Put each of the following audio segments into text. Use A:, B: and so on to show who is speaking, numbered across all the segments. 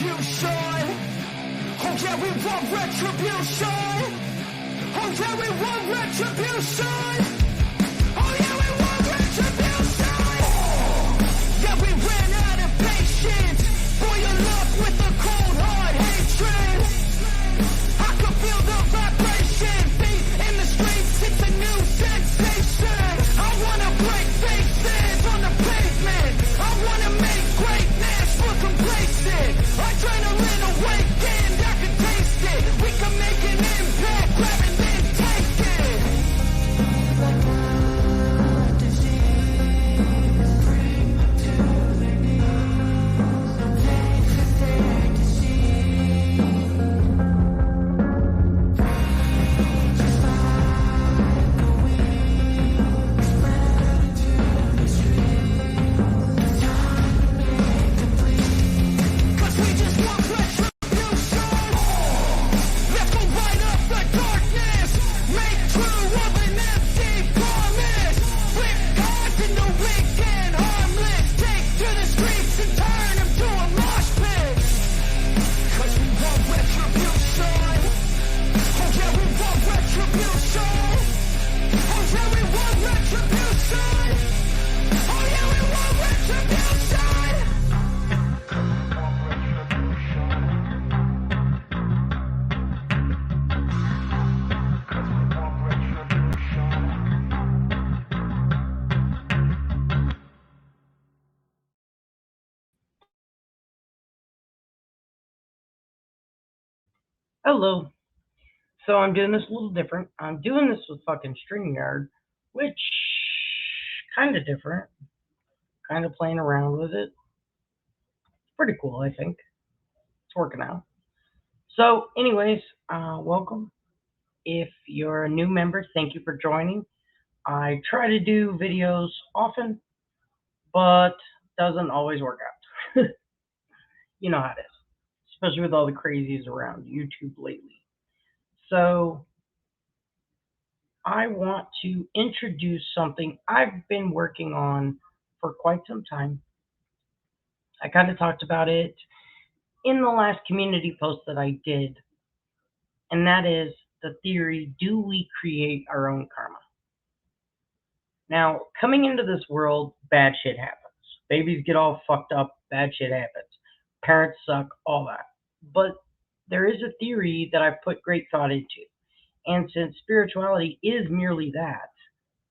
A: retribution. Oh yeah, we want retribution. Oh yeah, we want retribution. Oh yeah, we want retribution. Yeah, we ran out of patience. Boil up with a cold hard hatred. I can feel the vibration. Beat in the streets, it's a new sensation. I wanna break faces on the pavement. I wanna make greatness look complacent. Adrenaline awakened, I can taste it. We can make an impact, grab it, then take it. Like a disease, bring to their knees. Faith is their disease. Just like a weed, spread into the streets. Time to make them bleed. 'Cause we just want retribution. Let's go light up the darkness. Make true of an empty promise. Flip gods into weak and harmless. Take to the streets and turn them to a mosh pit. 'Cause we want retribution. Oh yeah, we want retribution. Oh yeah, we want retribution. Oh yeah, we want retribution.
B: Hello. So I'm doing this a little different. I'm doing this with fucking StreamYard, which kind of different. Kind of playing around with it. It's pretty cool, I think. It's working out. So, anyways, welcome. If you're a new member, thank you for joining. I try to do videos often, but doesn't always work out. You know how it is, especially with all the crazies around YouTube lately. So, I want to introduce something I've been working on for quite some time. I kind of talked about it in the last community post that I did, and that is the theory, do we create our own karma? Now, coming into this world, bad shit happens. Babies get all fucked up, bad shit happens. Parents suck, all that. But there is a theory that I've put great thought into. And since spirituality is merely that,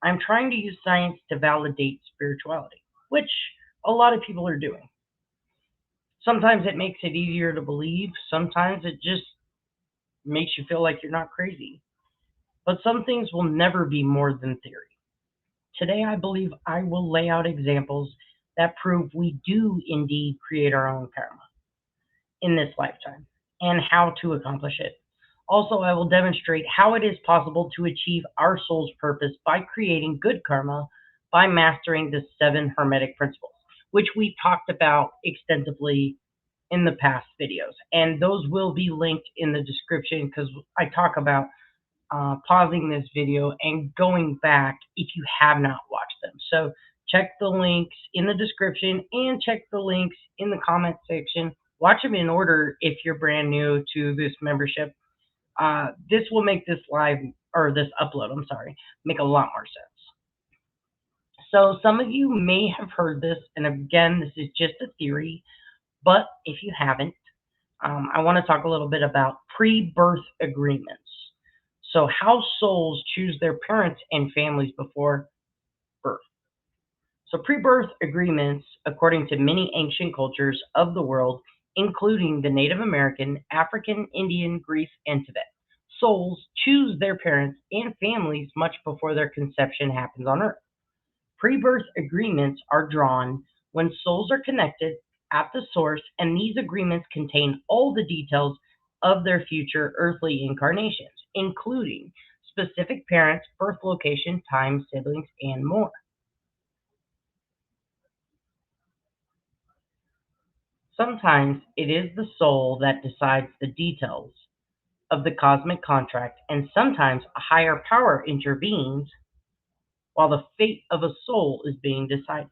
B: I'm trying to use science to validate spirituality, which a lot of people are doing. Sometimes it makes it easier to believe, sometimes it just makes you feel like you're not crazy. But some things will never be more than theory. Today, I believe I will lay out examples that prove we do indeed create our own karma in this lifetime and how to accomplish it. Also, I will demonstrate how it is possible to achieve our soul's purpose by creating good karma by mastering the 7 Hermetic principles, which we talked about extensively in the past videos. And those will be linked in the description because I talk about pausing this video and going back if you have not watched them. So check the links in the description and check the links in the comment section. Watch them in order if you're brand new to this membership. This will make this upload, make a lot more sense. So some of you may have heard this, and again, this is just a theory, but if you haven't, I want to talk a little bit about pre-birth agreements. So how souls choose their parents and families before birth. So pre-birth agreements, according to many ancient cultures of the world, including the Native American, African, Indian, Greece, and Tibet, souls choose their parents and families much before their conception happens on Earth. Pre-birth agreements are drawn when souls are connected at the source, and these agreements contain all the details of their future earthly incarnations, including specific parents, birth location, time, siblings, and more. Sometimes it is the soul that decides the details of the cosmic contract, and sometimes a higher power intervenes while the fate of a soul is being decided.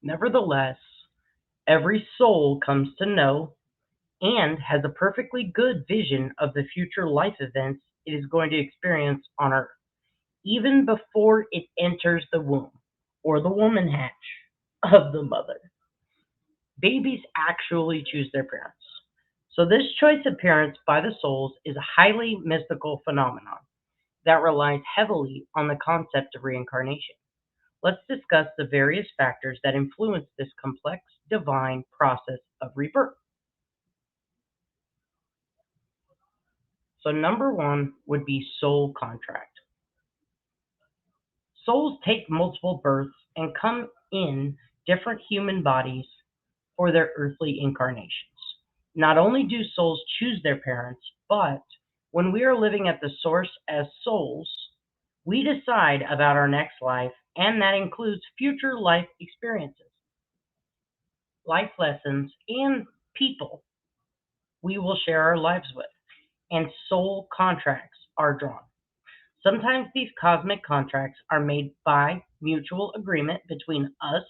B: Nevertheless, Every soul comes to know and has a perfectly good vision of the future life events it is going to experience on Earth, even before it enters the womb or the woman hatch of the mother. Babies actually choose their parents. So, this choice of parents by the souls is a highly mystical phenomenon that relies heavily on the concept of reincarnation. Let's discuss the various factors that influence this complex divine process of rebirth. So, number one would be soul contract. Souls take multiple births and come in different human bodies for their earthly incarnations. Not only do souls choose their parents, but when we are living at the source as souls, we decide about our next life, and that includes future life experiences, life lessons, and people we will share our lives with, and soul contracts are drawn. Sometimes these cosmic contracts are made by mutual agreement between us,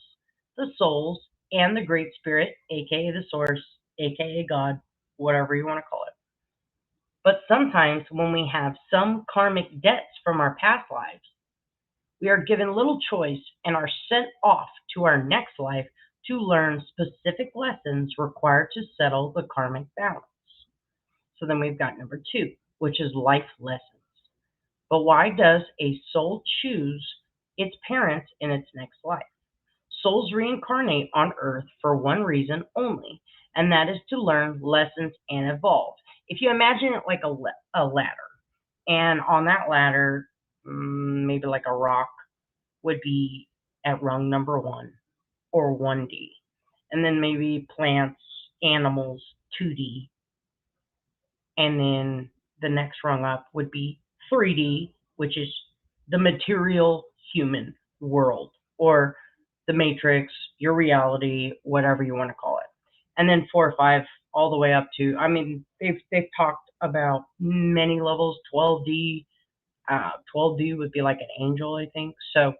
B: the souls, and the Great Spirit, aka the Source, aka God, whatever you want to call it. But sometimes when we have some karmic debts from our past lives, we are given little choice and are sent off to our next life to learn specific lessons required to settle the karmic balance. So then we've got number two, which is life lessons. But why does a soul choose its parents in its next life? Souls reincarnate on Earth for one reason only, and that is to learn lessons and evolve. If you imagine it like a ladder, and on that ladder, maybe like a rock would be at rung number one or 1D, and then maybe plants, animals, 2D, and then the next rung up would be 3D, which is the material human world, or the matrix, your reality, whatever you want to call it. And then 4 or 5 all the way up to, I mean, they've talked about many levels. 12D, 12D would be like an angel, I think. So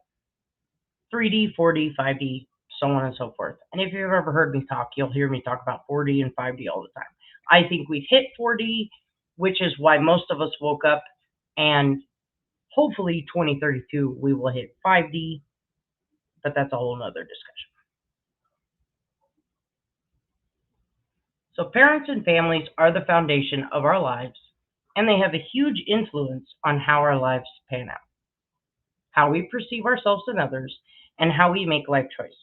B: 3D, 4D, 5D, so on and so forth. And if you've ever heard me talk, you'll hear me talk about 4D and 5D all the time. I think we've hit 4D, which is why most of us woke up, and hopefully 2032 we will hit 5D, but that's a whole nother discussion. So parents and families are the foundation of our lives, and they have a huge influence on how our lives pan out, how we perceive ourselves and others, and how we make life choices.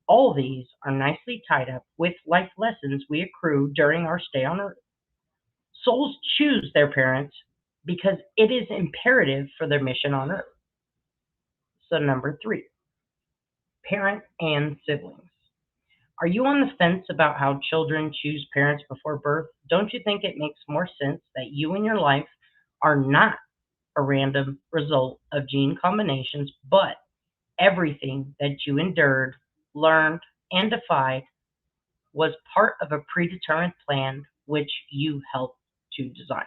B: All these are nicely tied up with life lessons we accrue during our stay on Earth. Souls choose their parents because it is imperative for their mission on Earth. So, number three, parent and siblings. Are you on the fence about how children choose parents before birth? Don't you think it makes more sense that you and your life are not a random result of gene combinations, but everything that you endured, learned, and defied was part of a predetermined plan which you helped to design?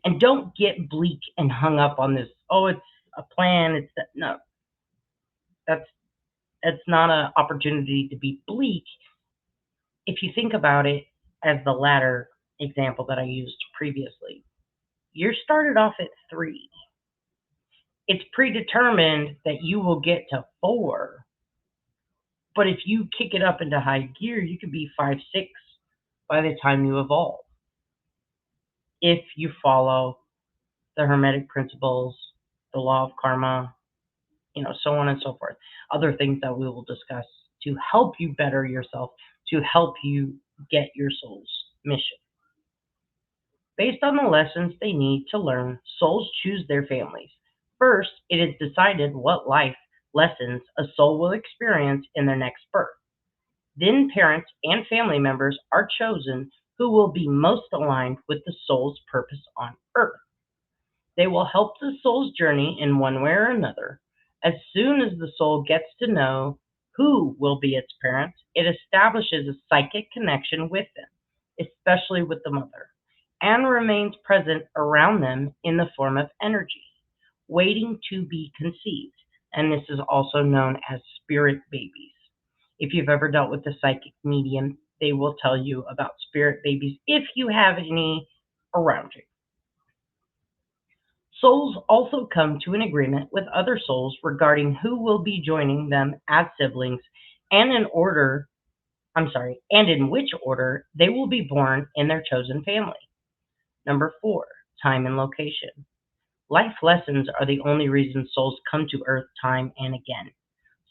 B: And don't get bleak and hung up on this, oh, it's a plan, it's that. No, that's it's not an opportunity to be bleak. If you think about it as the latter example that I used previously, you're started off at 3. It's predetermined that you will get to 4, but if you kick it up into high gear, you could be 5, 6 by the time you evolve. If you follow the Hermetic principles, the law of karma, so on and so forth. Other things that we will discuss to help you better yourself, to help you get your soul's mission. Based on the lessons they need to learn, souls choose their families. First, it is decided what life lessons a soul will experience in their next birth. Then, parents and family members are chosen who will be most aligned with the soul's purpose on Earth. They will help the soul's journey in one way or another. As soon as the soul gets to know who will be its parents, it establishes a psychic connection with them, especially with the mother, and remains present around them in the form of energy, waiting to be conceived. And this is also known as spirit babies. If you've ever dealt with a psychic medium, they will tell you about spirit babies if you have any around you. Souls also come to an agreement with other souls regarding who will be joining them as siblings and and in which order they will be born in their chosen family. Number 4, time and location. Life lessons are the only reason souls come to Earth time and again.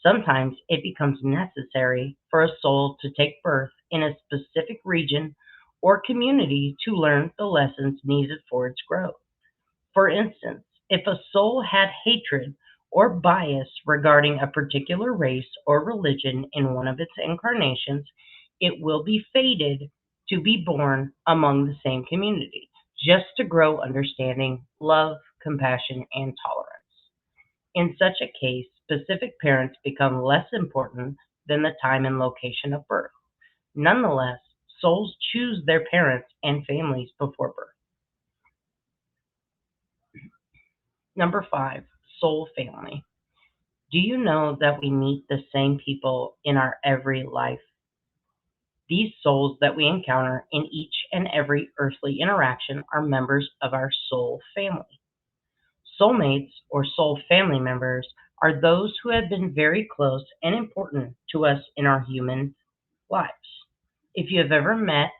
B: Sometimes it becomes necessary for a soul to take birth in a specific region or community to learn the lessons needed for its growth. For instance, if a soul had hatred or bias regarding a particular race or religion in one of its incarnations, it will be fated to be born among the same community, just to grow understanding, love, compassion, and tolerance. In such a case, specific parents become less important than the time and location of birth. Nonetheless, souls choose their parents and families before birth. Number 5, soul family. Do you know that we meet the same people in our every life? These souls that we encounter in each and every earthly interaction are members of our soul family. Soulmates or soul family members are those who have been very close and important to us in our human lives. If you have ever met,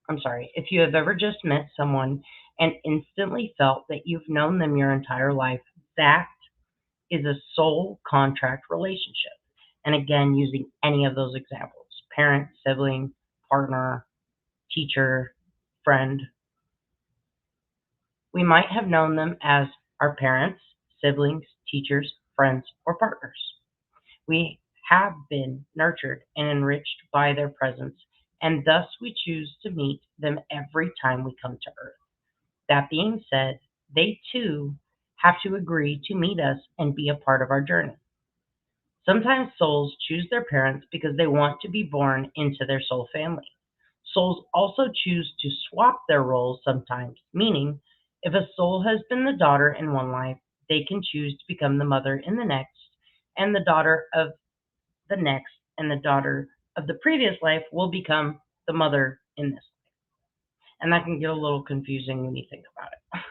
B: if you have ever just met someone and instantly felt that you've known them your entire life, that is a soul contract relationship. And again, using any of those examples: parent, sibling, partner, teacher, friend. We might have known them as our parents, siblings, teachers, friends, or partners. We have been nurtured and enriched by their presence, and thus we choose to meet them every time we come to Earth. That being said, they too have to agree to meet us and be a part of our journey. Sometimes souls choose their parents because they want to be born into their soul family. Souls also choose to swap their roles sometimes, meaning if a soul has been the daughter in one life, they can choose to become the mother in the next, and the daughter of the next, and the daughter of the previous life will become the mother in this. And that can get a little confusing when you think about it.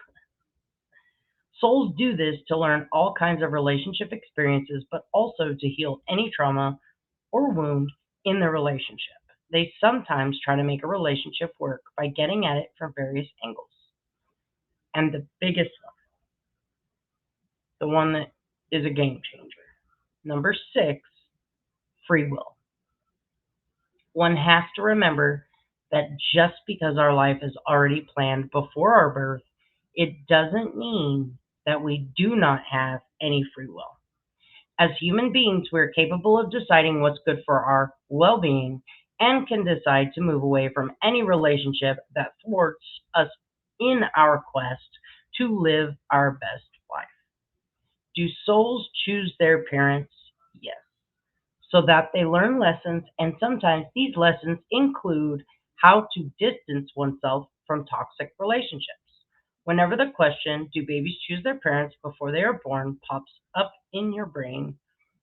B: Souls do this to learn all kinds of relationship experiences, but also to heal any trauma or wound in the relationship. They sometimes try to make a relationship work by getting at it from various angles. And the biggest one, the one that is a game changer. Number 6, free will. One has to remember that just because our life is already planned before our birth, it doesn't mean that we do not have any free will. As human beings, we're capable of deciding what's good for our well being and can decide to move away from any relationship that thwarts us in our quest to live our best life. Do souls choose their parents? Yes. So that they learn lessons, and sometimes these lessons include how to distance oneself from toxic relationships. Whenever the question, do babies choose their parents before they are born, pops up in your brain,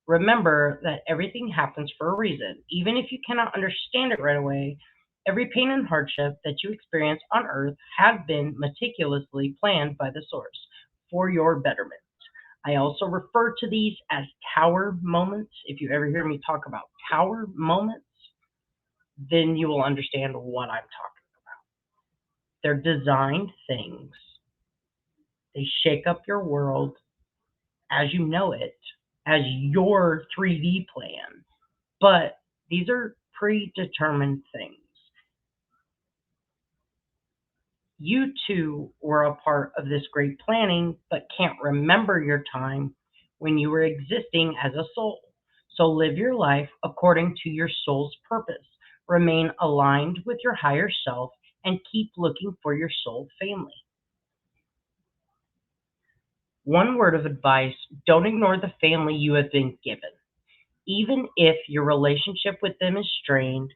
B: remember that everything happens for a reason. Even if you cannot understand it right away, every pain and hardship that you experience on earth have been meticulously planned by the source for your betterment. I also refer to these as tower moments. If you ever hear me talk about tower moments, then you will understand what I'm talking about. They're designed things. They shake up your world as you know it, as your 3D plan. But these are predetermined things. You too were a part of this great planning, but can't remember your time when you were existing as a soul. So live your life according to your soul's purpose. Remain aligned with your higher self and keep looking for your soul family. One word of advice: don't ignore the family you have been given. Even if your relationship with them is strained,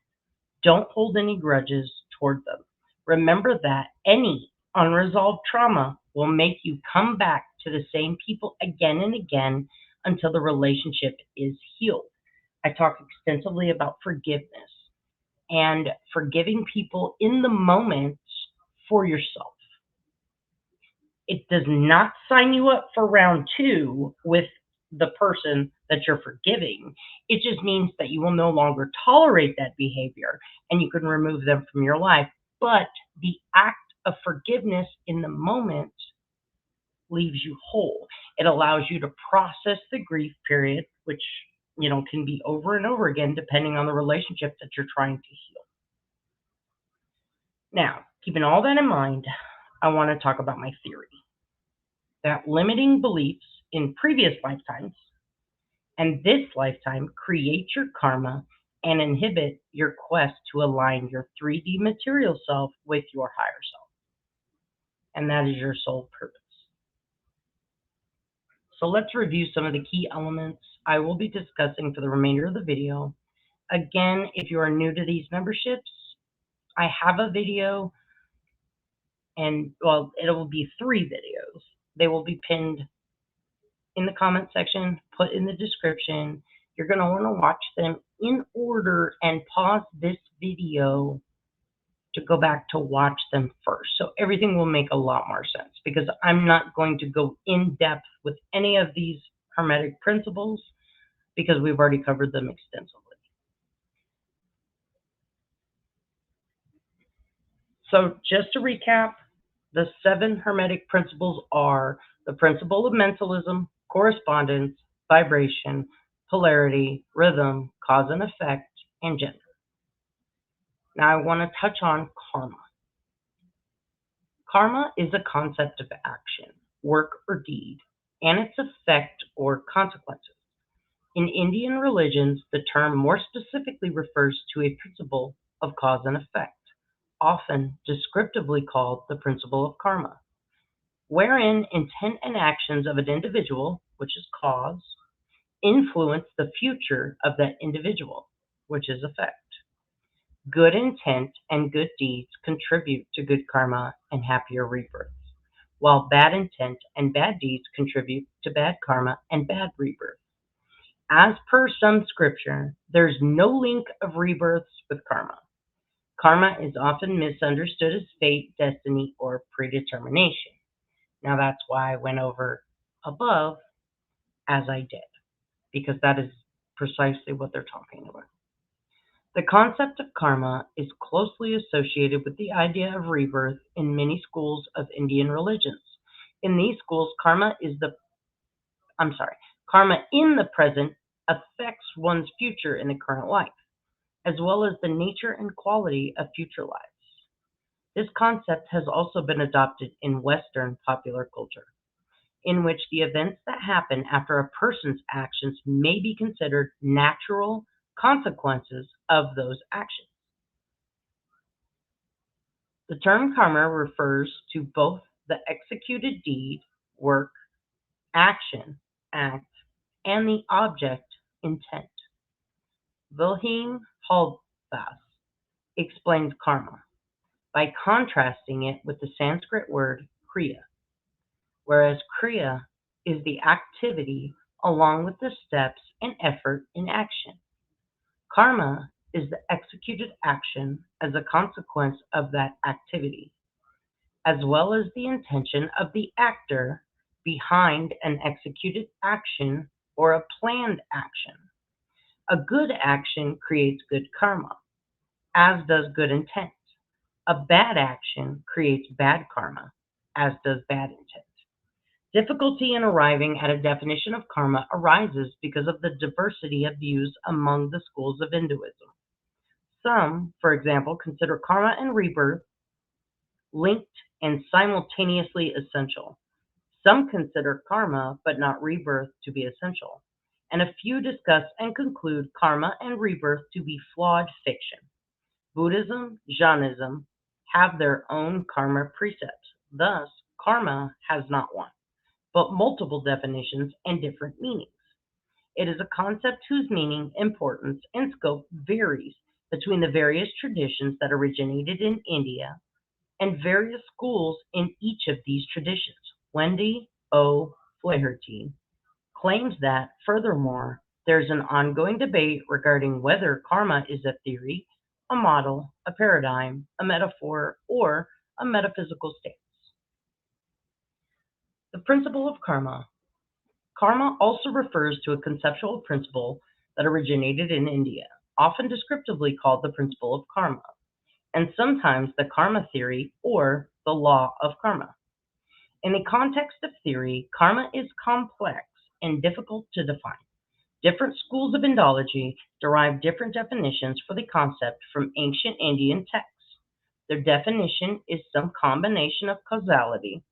B: don't hold any grudges toward them. Remember that any unresolved trauma will make you come back to the same people again and again until the relationship is healed. I talk extensively about forgiveness and forgiving people in the moment for yourself. It does not sign you up for round two with the person that you're forgiving. It just means that you will no longer tolerate that behavior and you can remove them from your life. But the act of forgiveness in the moment leaves you whole. It allows you to process the grief period, which can be over and over again depending on the relationship that you're trying to heal. Now, keeping all that in mind, I want to talk about my theory that limiting beliefs in previous lifetimes and this lifetime create your karma and inhibit your quest to align your 3D material self with your higher self. And that is your soul purpose. So let's review some of the key elements I will be discussing for the remainder of the video. Again, if you are new to these memberships, I have a video, and well, it will be 3 videos. They will be pinned in the comment section, put in the description. You're going to want to watch them in order and pause this video to go back to watch them first. So everything will make a lot more sense because I'm not going to go in depth with any of these Hermetic principles because we've already covered them extensively. So just to recap, the 7 Hermetic principles are the principle of mentalism, correspondence, vibration, polarity, rhythm, cause and effect, and gender. Now I want to touch on karma. Karma is a concept of action, work, or deed, and its effect or consequences. In Indian religions, the term more specifically refers to a principle of cause and effect, often descriptively called the principle of karma, wherein intent and actions of an individual, which is cause, influence the future of that individual, which is effect. Good intent and good deeds contribute to good karma and happier rebirths, while bad intent and bad deeds contribute to bad karma and bad rebirth. As per some scripture, there's no link of rebirths with karma. Karma is often misunderstood as fate, destiny, or predetermination. Now that's why I went over above as I did, because that is precisely what they're talking about. The concept of karma is closely associated with the idea of rebirth in many schools of Indian religions. In these schools, karma in the present affects one's future in the current life, as well as the nature and quality of future lives. This concept has also been adopted in Western popular culture, in which the events that happen after a person's actions may be considered natural consequences of those actions. The term karma refers to both the executed deed, work, action, act, and the object, intent. Wilhelm Holbas explains karma by contrasting it with the Sanskrit word kriya, whereas kriya is the activity along with the steps and effort in action. Karma is the executed action as a consequence of that activity, as well as the intention of the actor behind an executed action or a planned action. A good action creates good karma, as does good intent. A bad action creates bad karma, as does bad intent. Difficulty in arriving at a definition of karma arises because of the diversity of views among the schools of Hinduism. Some, for example, consider karma and rebirth linked and simultaneously essential. Some consider karma but not rebirth to be essential. And a few discuss and conclude karma and rebirth to be flawed fiction. Buddhism, Jainism have their own karma precepts. Thus, karma has not one, but multiple definitions and different meanings. It is a concept whose meaning, importance, and scope varies between the various traditions that originated in India and various schools in each of these traditions. Wendy O. Flaherty claims that, furthermore, There's an ongoing debate regarding whether karma is a theory, a model, a paradigm, a metaphor, or a metaphysical stance. The principle of karma. Karma also refers to a conceptual principle that originated in India, often descriptively called the principle of karma, and sometimes the karma theory or the law of karma. In the context of theory, karma is complex and difficult to define. Different schools of Indology derive different definitions for the concept from ancient Indian texts. Their definition is some combination of causality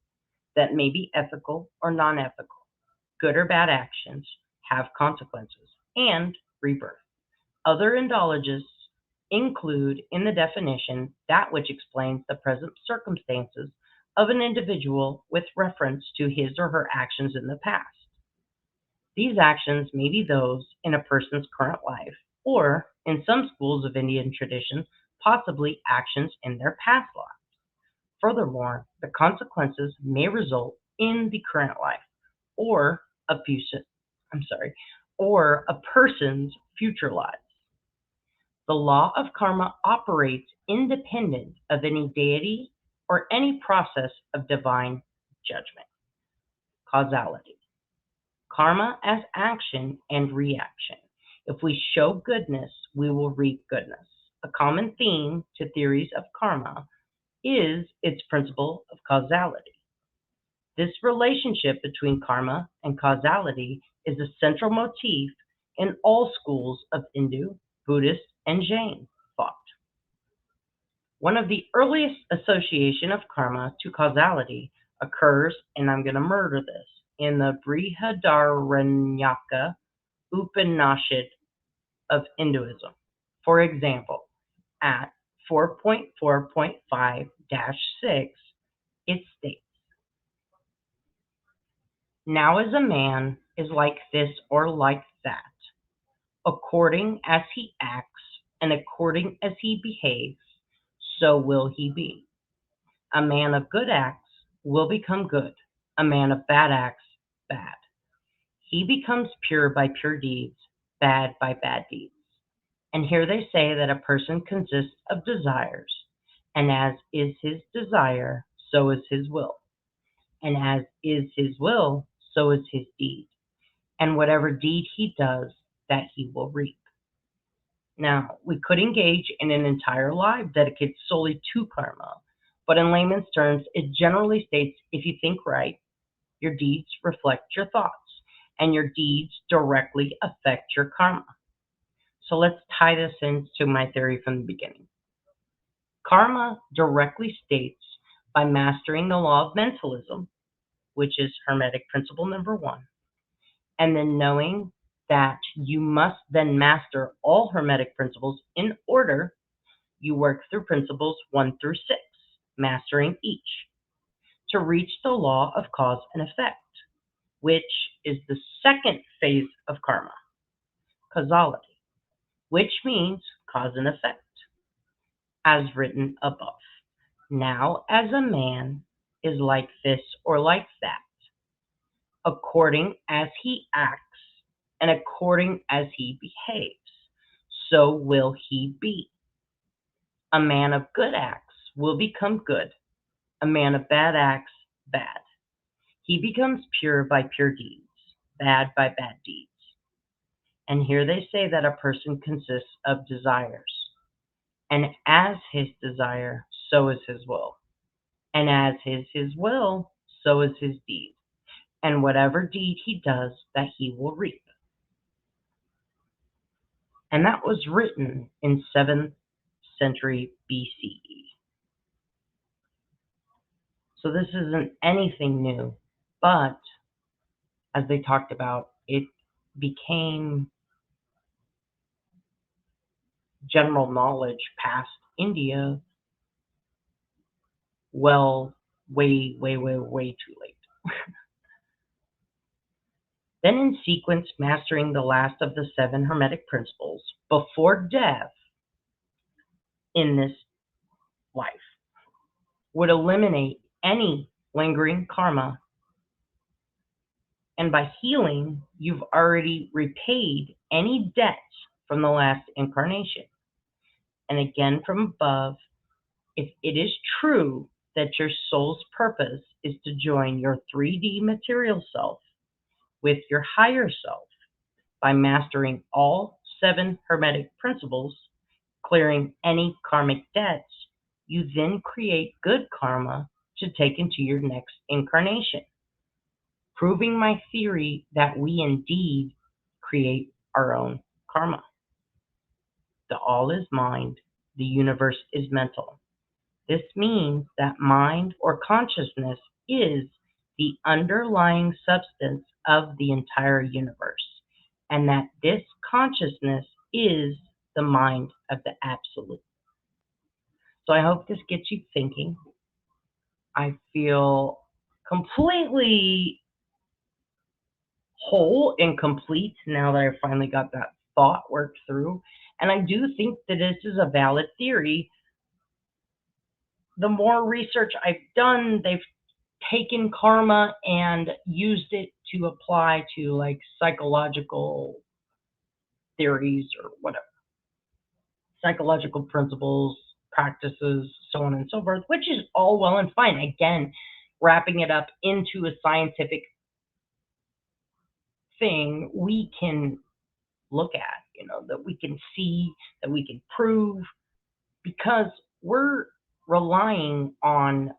B: that may be ethical or non-ethical, good or bad actions have consequences, and rebirth. Other Indologists include in the definition that which explains the present circumstances of an individual with reference to his or her actions in the past. These actions may be those in a person's current life, or, in some schools of Indian tradition, possibly actions in their past life. Furthermore, the consequences may result in the current life, or a future, or a person's future lives. The law of karma operates independent of any deity or any process of divine judgment. Causality. Karma as action and reaction. If we show goodness, we will reap goodness. A common theme to theories of karma is its principle of causality. This relationship between karma and causality is a central motif in all schools of Hindu, Buddhist, and Jain thought. One of the earliest association of karma to causality occurs, and I'm going to murder this, in the Brihadaranyaka Upanishad of Hinduism. For example, at 4.4.5-6, it states, now as a man is like this or like that, according as he acts and according as he behaves, so will he be. A man of good acts will become good, a man of bad acts, bad. He becomes pure by pure deeds, bad by bad deeds. And here they say that a person consists of desires, and as is his desire, so is his will. And as is his will, so is his deed. And whatever deed he does, that he will reap. Now, we could engage in an entire life dedicated solely to karma, but in layman's terms, it generally states if you think right, your deeds reflect your thoughts, and your deeds directly affect your karma. So let's tie this into my theory from the beginning. Karma directly states by mastering the law of mentalism, which is Hermetic principle number 1, and then knowing that you must then master all Hermetic principles in order, you work through principles 1 through 6, mastering each, to reach the law of cause and effect, which is the second phase of karma, causality, which means cause and effect, as written above. Now, as a man is like this or like that, according as he acts and according as he behaves, so will he be. A man of good acts will become good, a man of bad acts, bad. He becomes pure by pure deeds, bad by bad deeds. And here they say that a person consists of desires. And as his desire, so is his will. And as is his will, so is his deed. And whatever deed he does, that he will reap. And that was written in 7th century BCE. So this isn't anything new, but as they talked about, it became general knowledge past India, well, way, way, way, way too late. Then in sequence, mastering the last of the 7 Hermetic principles before death in this life would eliminate any lingering karma And by healing, you've already repaid any debts from the last incarnation. And again from above, if it is true that your soul's purpose is to join your 3D material self with your higher self by mastering all 7 Hermetic principles, clearing any karmic debts, you then create good karma to take into your next incarnation, proving my theory that we indeed create our own karma. The all is mind, the universe is mental. This means that mind or consciousness is the underlying substance of the entire universe, and that this consciousness is the mind of the Absolute. So I hope this gets you thinking. I feel completely whole and complete now that I finally got that thought worked through. And I do think that this is a valid theory. The more research I've done, they've taken karma and used it to apply to like psychological theories or whatever, psychological principles, practices, so on and so forth, which is all well and fine. Again, wrapping it up into a scientific thing we can look at, that we can see, that we can prove, because we're relying on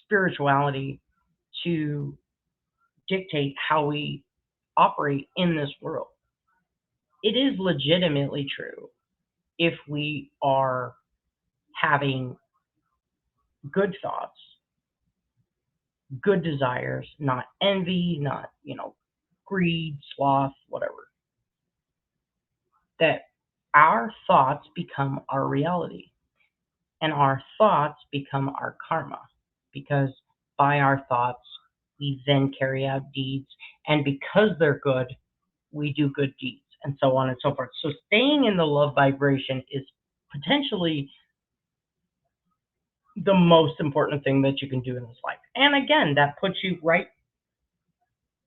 B: spirituality to dictate how we operate in this world. It is legitimately true if we are having good thoughts, good desires, not envy, not, greed, sloth, whatever, that our thoughts become our reality and our thoughts become our karma, because by our thoughts we then carry out deeds, and because they're good, we do good deeds, and so on and so forth. So staying in the love vibration is potentially the most important thing that you can do in this life. And again, that puts you right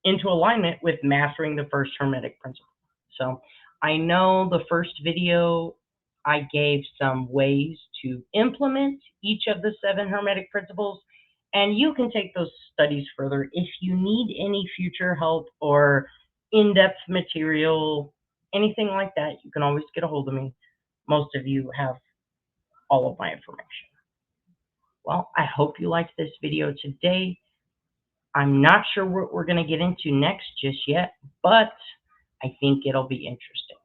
B: into alignment with mastering the first Hermetic principle. So I know the first video I gave some ways to implement each of the 7 Hermetic principles, and you can take those studies further. If you need any future help or in-depth material, anything like that, you can always get a hold of me. Most of you have all of my information. Well, I hope you liked this video today. I'm not sure what we're going to get into next just yet, but I think it'll be interesting.